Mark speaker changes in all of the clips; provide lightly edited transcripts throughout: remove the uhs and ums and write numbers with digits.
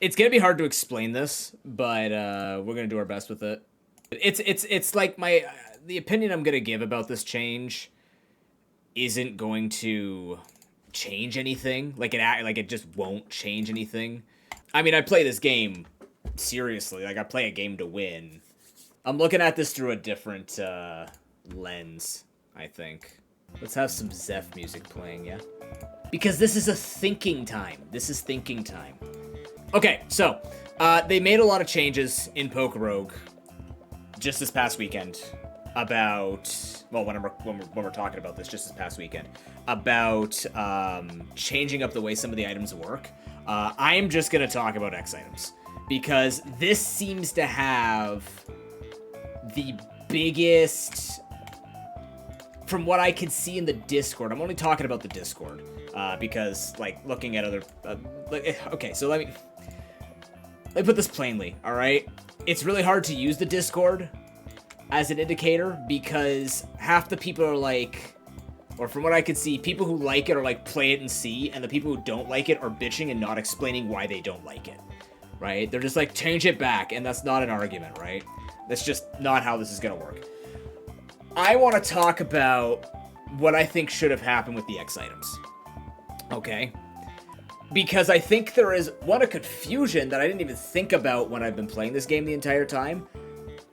Speaker 1: It's gonna be hard to explain this, but we're gonna do our best with it. It's like the opinion I'm gonna give about this change isn't going to change anything. Like it just won't change anything. I mean, I play this game seriously. Like I play a game to win. I'm looking at this through a different lens, I think. Let's have some Zeph music playing, yeah? Because this is a thinking time. This is thinking time. Okay, so they made a lot of changes in pokerogue just this past weekend about, well, when we're talking about this, just this past weekend, about changing up the way some of the items work. I am just going to talk about X items because this seems to have the biggest, from what I can see in the Discord, I'm only talking about the Discord, because, like, looking at other, okay, so let me put this plainly, alright? It's really hard to use the Discord as an indicator, because half the people are like, or from what I can see, people who like it are like, play it and see, and the people who don't like it are bitching and not explaining why they don't like it, right? They're just like, change it back, and that's not an argument, right? That's just not how this is gonna work. I want to talk about what I think should have happened with the X items. Okay? Because I think there is, one, a confusion that I didn't even think about when I've been playing this game the entire time.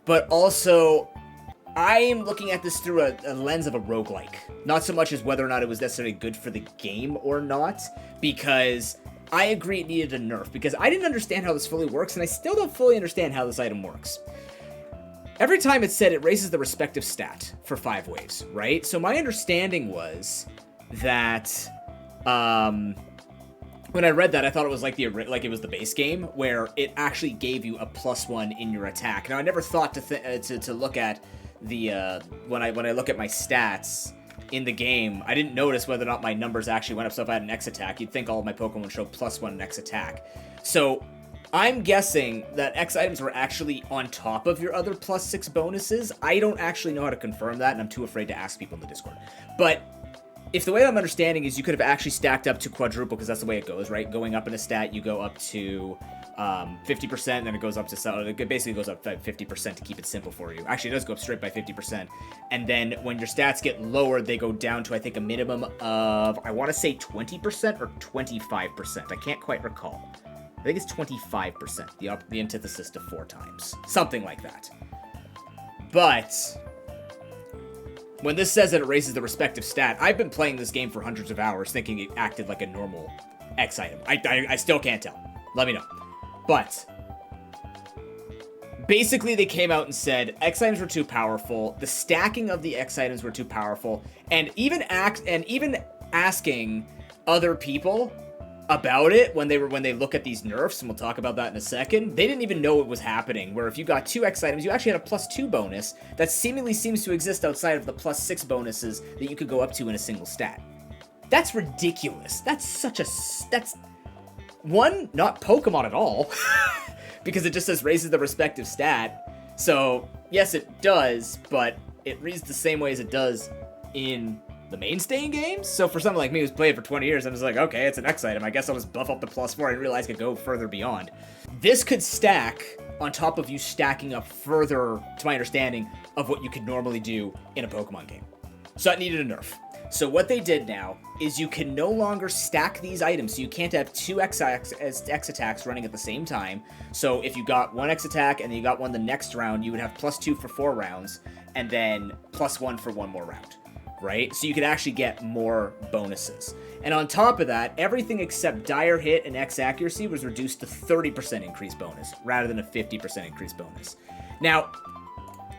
Speaker 1: But also, I am looking at this through a lens of a roguelike. Not so much as whether or not it was necessarily good for the game or not. Because I agree it needed a nerf. Because I didn't understand how this fully works, and I still don't fully understand how this item works. Every time it said it raises the respective stat for 5 waves, right? So my understanding was that, when I read that, I thought it was like it was the base game where it actually gave you a +1 in your attack. Now I never thought to look at the when I look at my stats in the game, I didn't notice whether or not my numbers actually went up. So if I had an X attack, you'd think all of my Pokemon show +1 in X attack. So I'm guessing that X items were actually on top of your other +6 bonuses. I don't actually know how to confirm that, and I'm too afraid to ask people in the Discord. But if the way I'm understanding is you could have actually stacked up to quadruple, because that's the way it goes, right? Going up in a stat, you go up to 50%, then it goes up to, it basically goes up 50% to keep it simple for you. Actually, it does go up straight by 50%. And then when your stats get lower, they go down to, I think, a minimum of, I want to say 20% or 25%. I can't quite recall. I think it's 25%, the antithesis to 4 times. Something like that. But when this says that it raises the respective stat, I've been playing this game for hundreds of hours thinking it acted like a normal X item. I still can't tell. Let me know. But basically they came out and said X items were too powerful, the stacking of the X items were too powerful, and even asking other people about it when they look at these nerfs, and we'll talk about that in a second, they didn't even know it was happening, where if you got 2 X items, you actually had a +2 bonus that seemingly seems to exist outside of the +6 bonuses that you could go up to in a single stat. That's ridiculous. That's one, not Pokemon at all, because it just says raises the respective stat. So, yes, it does, but it reads the same way as it does in the mainstay games. So for someone like me who's played for 20 years, I'm just like, okay, it's an X item. I guess I'll just buff up the +4. I didn't realize it could go further beyond. This could stack on top of you stacking up further, to my understanding, of what you could normally do in a Pokemon game. So that needed a nerf. So what they did now is you can no longer stack these items. So you can't have 2 X attacks running at the same time. So if you got 1 X attack and then you got one the next round, you would have +2 for 4 rounds and then +1 for 1 more round. Right? So you could actually get more bonuses. And on top of that, everything except dire hit and X accuracy was reduced to 30% increase bonus rather than a 50% increase bonus. Now,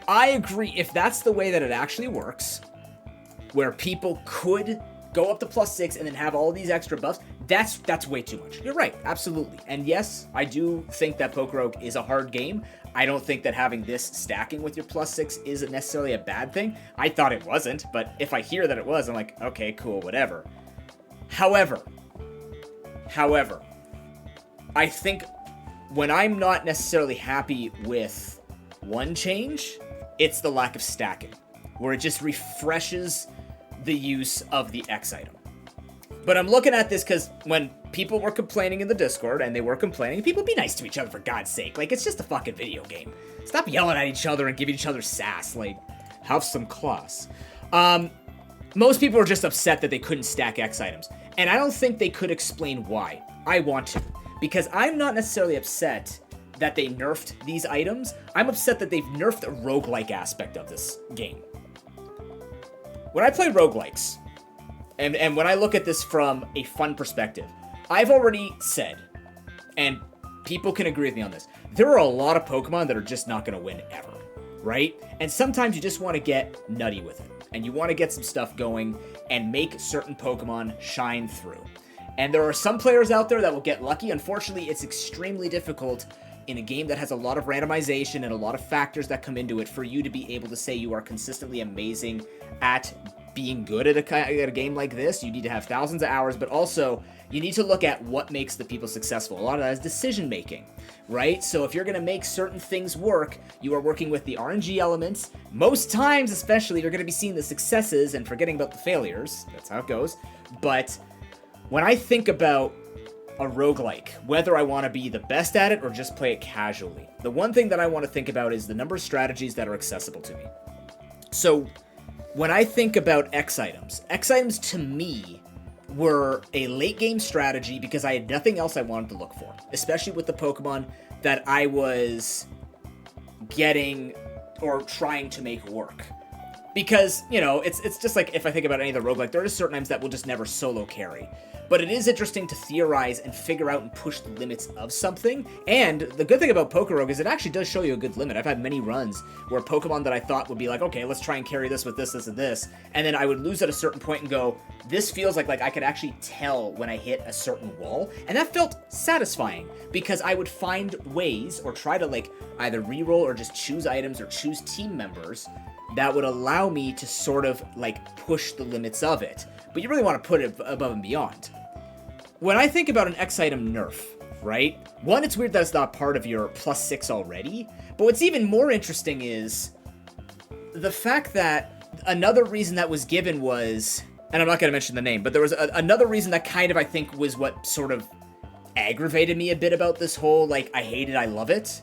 Speaker 1: I agree, if that's the way that it actually works, where people could go up to +6 and then have all these extra buffs, that's way too much. You're right, absolutely. And yes, I do think that pokerogue is a hard game. I don't think that having this stacking with your +6 isn't necessarily a bad thing. I thought it wasn't, but if I hear that it was, I'm like, okay, cool, whatever. However, I think when I'm not necessarily happy with one change, it's the lack of stacking, where it just refreshes the use of the X item. But I'm looking at this because when people were complaining in the Discord, and they were complaining. People, be nice to each other, for God's sake. Like, it's just a fucking video game. Stop yelling at each other and giving each other sass. Like, have some class. Most people were just upset that they couldn't stack X items. And I don't think they could explain why. I want to. Because I'm not necessarily upset that they nerfed these items. I'm upset that they've nerfed the roguelike aspect of this game. When I play roguelikes, and when I look at this from a fun perspective, I've already said, and people can agree with me on this, there are a lot of Pokemon that are just not going to win ever, right? And sometimes you just want to get nutty with it, and you want to get some stuff going and make certain Pokemon shine through. And there are some players out there that will get lucky. Unfortunately, it's extremely difficult in a game that has a lot of randomization and a lot of factors that come into it for you to be able to say you are consistently amazing at being good at a game like this. You need to have thousands of hours, but also you need to look at what makes the people successful. A lot of that is decision making, right? So if you're going to make certain things work, you are working with the RNG elements. Most times, especially, you're going to be seeing the successes and forgetting about the failures. That's how it goes. But when I think about a roguelike, whether I want to be the best at it or just play it casually, the one thing that I want to think about is the number of strategies that are accessible to me. So when I think about X items to me were a late game strategy because I had nothing else I wanted to look for, especially with the Pokemon that I was getting or trying to make work. Because, you know, it's just like if I think about any of the roguelike, there are certain items that will just never solo carry. But it is interesting to theorize and figure out and push the limits of something. And the good thing about pokerogue is it actually does show you a good limit. I've had many runs where Pokemon that I thought would be like, okay, let's try and carry this with this, this, and this. And then I would lose at a certain point and go, this feels like I could actually tell when I hit a certain wall. And that felt satisfying because I would find ways or try to like either reroll or just choose items or choose team members that would allow me to sort of like push the limits of it. But you really want to put it above and beyond. When I think about an X item nerf, right? One, it's weird that it's not part of your +6 already. But what's even more interesting is the fact that another reason that was given was, and I'm not going to mention the name, but there was another reason that kind of, I think, was what sort of aggravated me a bit about this whole, like, I hate it, I love it,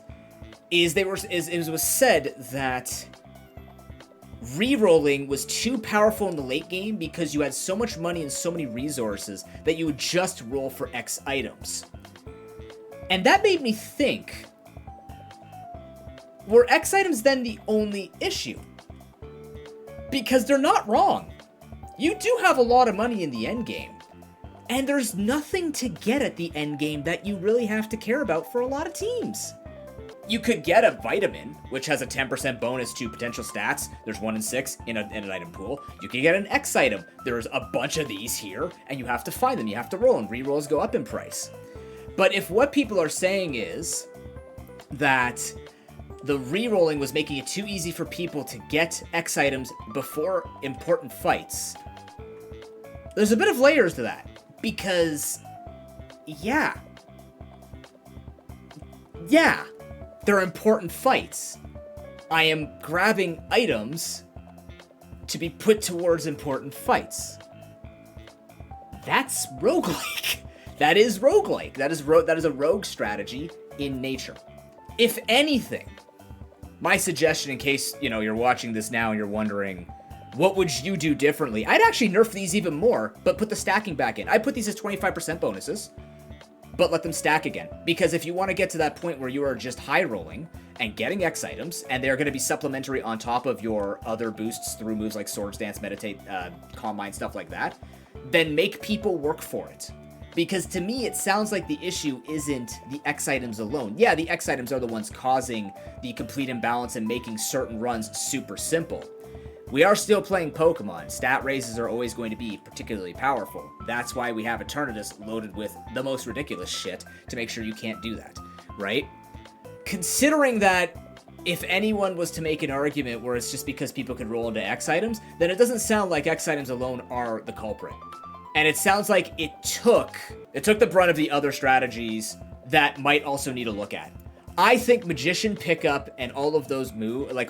Speaker 1: is it was said that rerolling was too powerful in the late game because you had so much money and so many resources that you would just roll for X items. And that made me think, were X items then the only issue? Because they're not wrong. You do have a lot of money in the end game, and there's nothing to get at the end game that you really have to care about for a lot of teams. You could get a vitamin, which has a 10% bonus to potential stats. There's 1 in 6 in an item pool. You could get an X item. There's a bunch of these here, and you have to find them. You have to roll, and rerolls go up in price. But if what people are saying is that the rerolling was making it too easy for people to get X items before important fights, there's a bit of layers to that. Because, yeah, they're important fights. I am grabbing items to be put towards important fights. That's roguelike. That is roguelike. That is a rogue strategy in nature. If anything, my suggestion, in case, you know, you're watching this now and you're wondering, what would you do differently? I'd actually nerf these even more, but put the stacking back in. I'd put these as 25% bonuses, but let them stack again. Because if you want to get to that point where you are just high rolling and getting X items, and they're going to be supplementary on top of your other boosts through moves like Swords Dance, Meditate, Calm Mind, stuff like that, then make people work for it. Because to me, it sounds like the issue isn't the X items alone. Yeah, the X items are the ones causing the complete imbalance and making certain runs super simple. We are still playing Pokemon. Stat raises are always going to be particularly powerful. That's why we have Eternatus loaded with the most ridiculous shit to make sure you can't do that, right? Considering that if anyone was to make an argument where it's just because people could roll into X items, then it doesn't sound like X items alone are the culprit. And it sounds like it took the brunt of the other strategies that might also need a look at. I think Magician pickup and all of those moves, like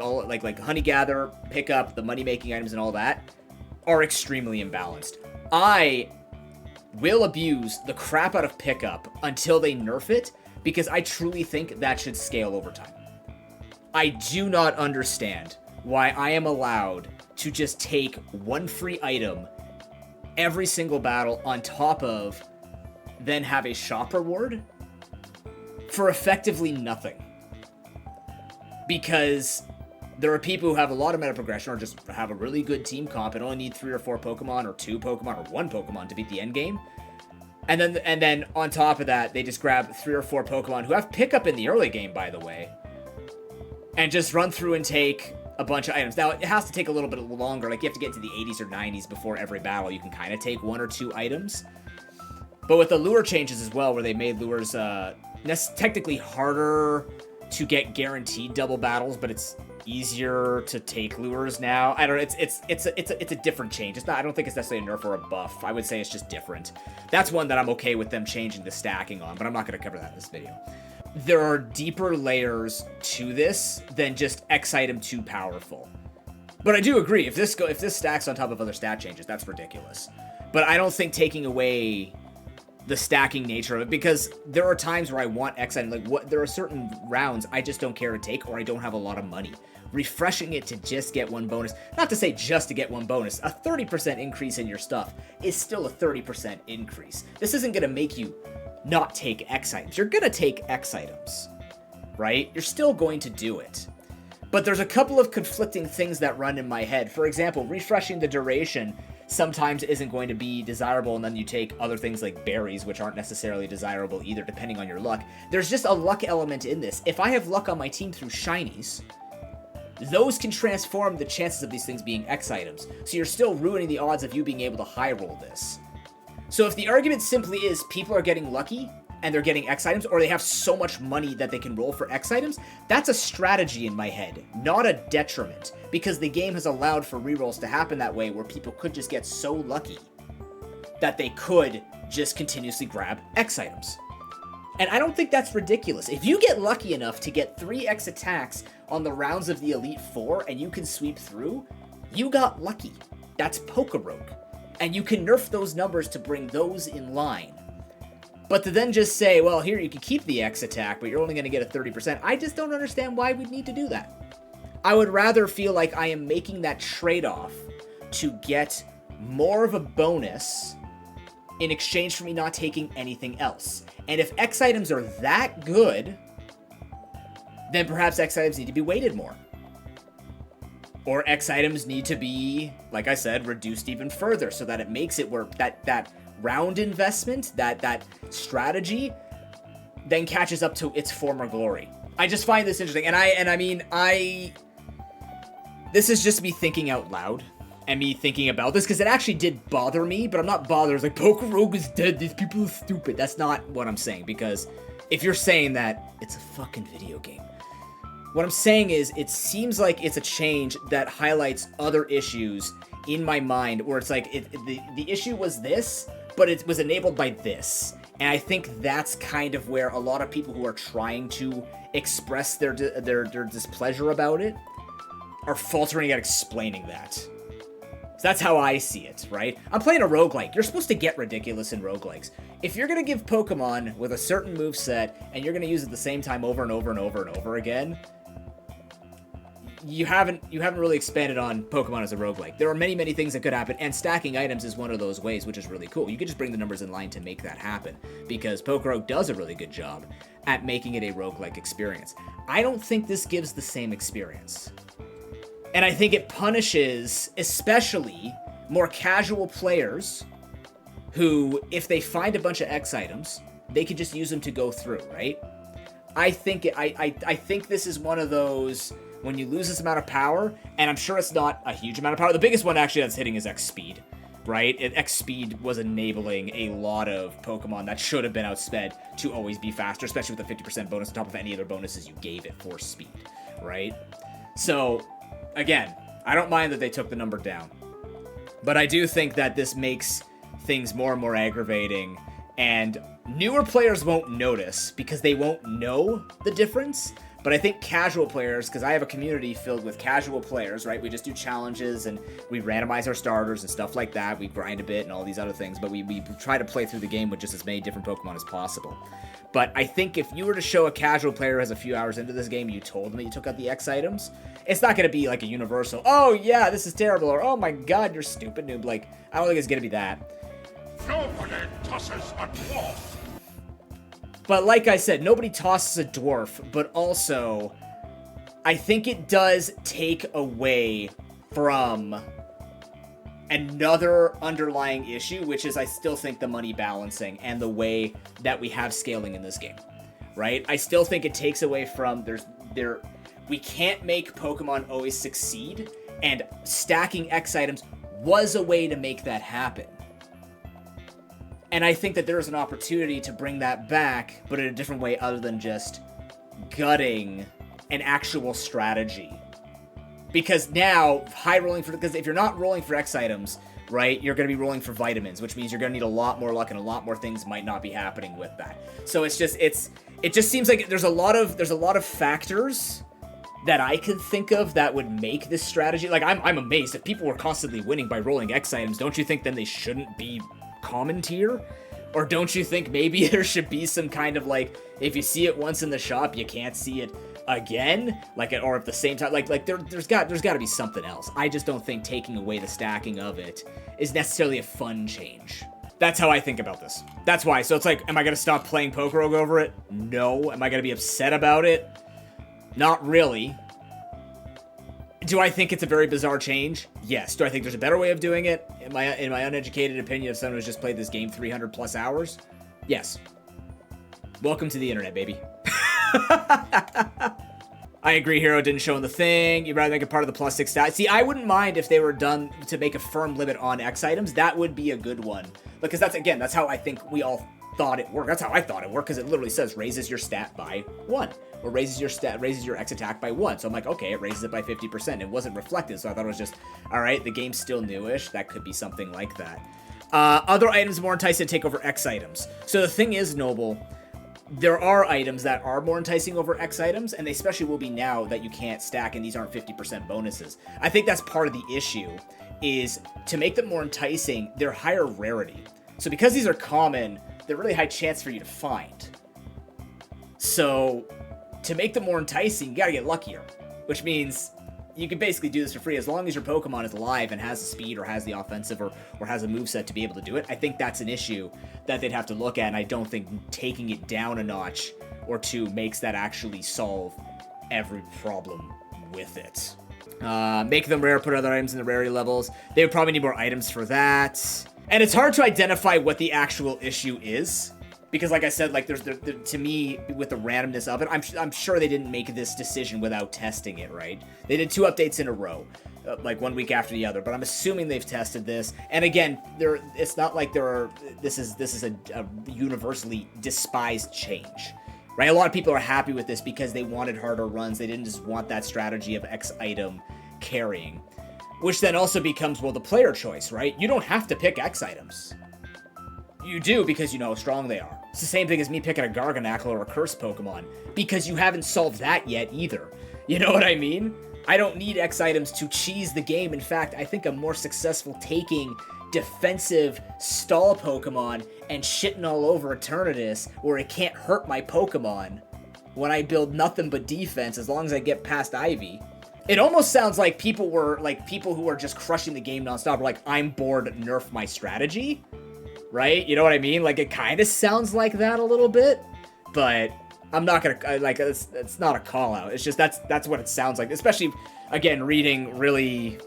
Speaker 1: Honey Gather pickup, the money making items and all that, are extremely imbalanced. I will abuse the crap out of pickup until they nerf it, because I truly think that should scale over time. I do not understand why I am allowed to just take one free item every single battle on top of then have a shop reward for effectively nothing. Because there are people who have a lot of meta progression or just have a really good team comp and only need 3 or 4 Pokemon or 2 Pokemon or 1 Pokemon to beat the end game. And then on top of that, they just grab 3 or 4 Pokemon who have pickup in the early game, by the way, and just run through and take a bunch of items. Now, it has to take a little bit longer. Like, you have to get to the 80s or 90s before every battle. You can kind of take 1 or 2 items. But with the lure changes as well, where they made lures technically harder to get guaranteed double battles, but it's easier to take lures now. I don't know. It's a different change. It's not. I don't think it's necessarily a nerf or a buff. I would say it's just different. That's one that I'm okay with them changing the stacking on, but I'm not going to cover that in this video. There are deeper layers to this than just X item too powerful. But I do agree, if this stacks on top of other stat changes, that's ridiculous. But I don't think taking away the stacking nature of it, because there are times where I want X item, like there are certain rounds I just don't care to take, or I don't have a lot of money. Refreshing it to just get 1 bonus, not to say just to get 1 bonus, a 30% increase in your stuff is still a 30% increase. This isn't going to make you not take X items. You're going to take X items, right? You're still going to do it. But there's a couple of conflicting things that run in my head. For example, refreshing the duration sometimes isn't going to be desirable, and then you take other things like berries, which aren't necessarily desirable either, depending on your luck. There's just a luck element in this. If I have luck on my team through shinies, those can transform the chances of these things being X items. So you're still ruining the odds of you being able to high roll this. So if the argument simply is people are getting lucky and they're getting X items, or they have so much money that they can roll for X items, that's a strategy in my head, not a detriment, because the game has allowed for rerolls to happen that way, where people could just get so lucky that they could just continuously grab X items. And I don't think that's ridiculous. If you get lucky enough to get 3X attacks on the rounds of the Elite Four and you can sweep through, you got lucky. That's pokerogue. And you can nerf those numbers to bring those in line. But to then just say, well, here, you can keep the X attack, but you're only going to get a 30%, I just don't understand why we'd need to do that. I would rather feel like I am making that trade-off to get more of a bonus in exchange for me not taking anything else. And if X items are that good, then perhaps X items need to be weighted more. Or X items need to be, like I said, reduced even further, so that it makes it where that round investment, that strategy, then catches up to its former glory. I just find this interesting, and this is just me thinking out loud, and me thinking about this, because it actually did bother me, but I'm not bothered. It's like, pokerogue is dead, these people are stupid. That's not what I'm saying, because if you're saying that, it's a fucking video game. What I'm saying is, it seems like it's a change that highlights other issues in my mind, where it's like, the issue was this, but it was enabled by this. And I think that's kind of where a lot of people who are trying to express their displeasure about it are faltering at explaining that. So that's how I see it, right? I'm playing a roguelike. You're supposed to get ridiculous in roguelikes. If you're going to give Pokemon with a certain moveset, and you're going to use it at the same time over and over and over and over again, you haven't really expanded on Pokemon as a roguelike. There are many things that could happen, and stacking items is one of those ways, which is really cool. You could just bring the numbers in line to make that happen, because pokerogue does a really good job at making it a roguelike experience. I don't think this gives the same experience. And I think it punishes, especially, more casual players who, if they find a bunch of X items, they can just use them to go through, right? I think this is one of those, when you lose this amount of power, and I'm sure it's not a huge amount of power. The biggest one actually that's hitting is X speed, right? X speed was enabling a lot of Pokemon that should have been outsped to always be faster, especially with the 50% bonus on top of any other bonuses you gave it for speed, right? So, again, I don't mind that they took the number down, but I do think that this makes things more and more aggravating, and newer players won't notice because they won't know the difference. But I think casual players, because I have a community filled with casual players, right? We just do challenges and we randomize our starters and stuff like that. We grind a bit and all these other things, but we try to play through the game with just as many different Pokemon as possible. But I think if you were to show a casual player who has a few hours into this game, you told them that you took out the X items, it's not going to be like a universal, oh yeah, this is terrible, or oh my god, you're stupid noob. Like, I don't think it's going to be that.
Speaker 2: Nobody tosses a dwarf.
Speaker 1: But like I said, nobody tosses a dwarf, but also, I think it does take away from another underlying issue, which is I still think the money balancing and the way that we have scaling in this game, right? I still think it takes away from, we can't make Pokemon always succeed, and stacking X items was a way to make that happen. And I think that there is an opportunity to bring that back, but in a different way other than just gutting an actual strategy. Because now, because if you're not rolling for X items, right, you're going to be rolling for vitamins, which means you're going to need a lot more luck and a lot more things might not be happening with that. So it just seems like there's a lot of factors that I could think of that would make this strategy. Like, I'm amazed if people were constantly winning by rolling X items. Don't you think then they shouldn't be common tier? Or don't you think maybe there should be some kind of, like, if you see it once in the shop, you can't see it again, like, or at the same time, like there's got to be something else. I just don't think taking away the stacking of it is necessarily a fun change. That's how I think about this. That's why. So it's like, am I gonna stop playing pokerogue over it? No. Am I gonna be upset about it? Not really. Do I think it's a very bizarre change? Yes. Do I think there's a better way of doing it? In my uneducated opinion, of someone who's just played this game 300 plus hours? Yes. Welcome to the internet, baby. I agree, Hero didn't show in the thing. You'd rather make it part of the plus 6 stat. See, I wouldn't mind if they were done to make a firm limit on X items. That would be a good one. Because that's how I think we all thought it worked. That's how I thought it worked, because it literally says raises your stat by 1. Or raises your X attack by 1. So I'm like, okay, it raises it by 50%. It wasn't reflected, so I thought it was just, alright, the game's still newish. That could be something like that. Other items more enticing to take over X items. So the thing is, Noble, there are items that are more enticing over X items, and they especially will be now that you can't stack and these aren't 50% bonuses. I think that's part of the issue, is to make them more enticing, they're higher rarity. So because these are common, they're really high chance for you to find. So to make them more enticing, you gotta get luckier, which means you can basically do this for free as long as your Pokemon is alive and has the speed or has the offensive or has a moveset to be able to do it. I think that's an issue that they'd have to look at, and I don't think taking it down a notch or two makes that actually solve every problem with it. Make them rare, put other items in the rarity levels. They would probably need more items for that. And it's hard to identify what the actual issue is, because like I said, like to me, with the randomness of it, I'm sure they didn't make this decision without testing it, right? They did 2 updates in a row, like 1 week after the other, but I'm assuming they've tested this. And again, it's not like this is a universally despised change, right? A lot of people are happy with this because they wanted harder runs. They didn't just want that strategy of X item carrying, which then also becomes, well, the player choice, right? You don't have to pick X items. You do because you know how strong they are. It's the same thing as me picking a Garganacl or a Curse Pokemon, because you haven't solved that yet either. You know what I mean? I don't need X items to cheese the game. In fact, I think I'm more successful taking defensive stall Pokemon and shitting all over Eternatus where it can't hurt my Pokemon when I build nothing but defense as long as I get past Ivy. It almost sounds like people who are just crushing the game nonstop were like, I'm bored, nerf my strategy. Right? You know what I mean? Like, it kind of sounds like that a little bit, but I'm not gonna, like, it's not a call out. It's just, that's what it sounds like. Especially, again, reading really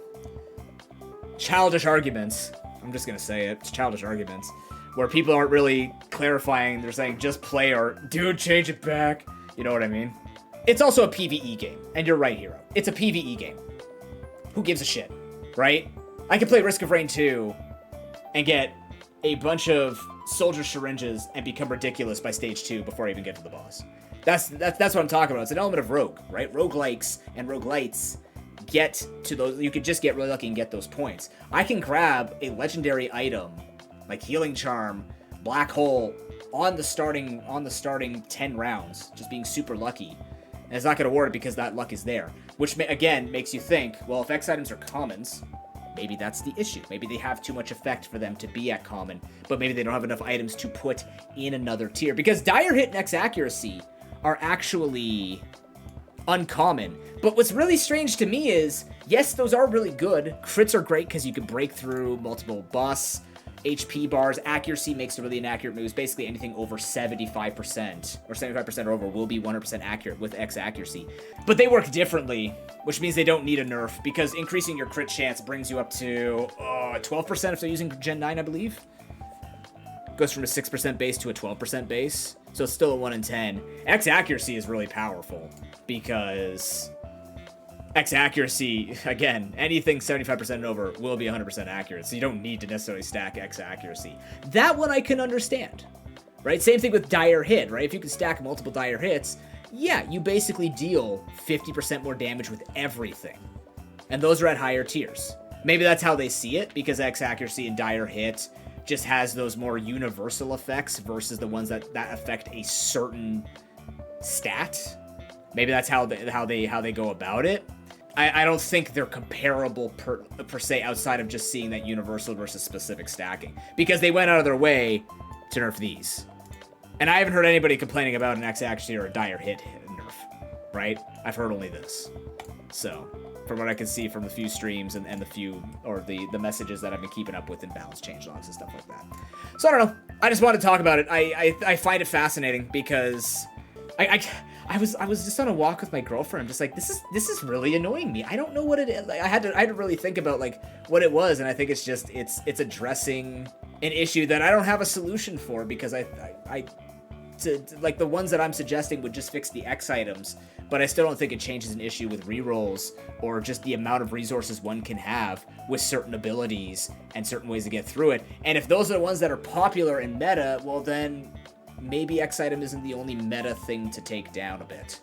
Speaker 1: childish arguments. I'm just gonna say it. It's childish arguments. Where people aren't really clarifying. They're saying, just play, or, dude, change it back. You know what I mean? It's also a PvE game. And you're right, Hero. It's a PvE game. Who gives a shit? Right? I can play Risk of Rain 2 and get a bunch of soldier syringes and become ridiculous by stage 2 before I even get to the boss. That's what I'm talking about. It's an element of rogue, right? Roguelikes and roguelites get to those. You could just get really lucky and get those points. I can grab a legendary item like Healing Charm, Black Hole on the starting 10 rounds, just being super lucky, And it's not going to award it because that luck is there. Which, again, makes you think, well, if X items are commons, maybe that's the issue. Maybe they have too much effect for them to be at common, but maybe they don't have enough items to put in another tier. Because dire hit and X accuracy are actually uncommon. But what's really strange to me is, yes, those are really good. Crits are great because you can break through multiple boss HP bars. Accuracy makes the really inaccurate moves. Basically anything over 75% or 75% or over will be 100% accurate with X accuracy. But they work differently, which means they don't need a nerf, because increasing your crit chance brings you up to 12% if they're using Gen 9, I believe. Goes from a 6% base to a 12% base. So it's still a 1 in 10. X accuracy is really powerful because X accuracy, again, anything 75% and over will be 100% accurate, so you don't need to necessarily stack X accuracy. That one I can understand, right? Same thing with dire hit, right? If you can stack multiple dire hits, yeah, you basically deal 50% more damage with everything. And those are at higher tiers. Maybe that's how they see it, because X accuracy and dire hit just has those more universal effects versus the ones that affect a certain stat. Maybe that's how they go about it. I don't think they're comparable per se outside of just seeing that universal versus specific stacking, because they went out of their way to nerf these. And I haven't heard anybody complaining about an X accuracy or a dire hit nerf, right? I've heard only this. So, from what I can see from the few streams and the few, or the messages that I've been keeping up with in balance changelogs and stuff like that. So I don't know. I just wanted to talk about it. I find it fascinating because I was just on a walk with my girlfriend. I'm just like, this is really annoying me. I don't know what it is. Like, I had to really think about like what it was, and I think it's just it's addressing an issue that I don't have a solution for, because like the ones that I'm suggesting would just fix the X items, but I still don't think it changes an issue with rerolls or just the amount of resources one can have with certain abilities and certain ways to get through it. And if those are the ones that are popular in meta, well then maybe X item isn't the only meta thing to take down a bit.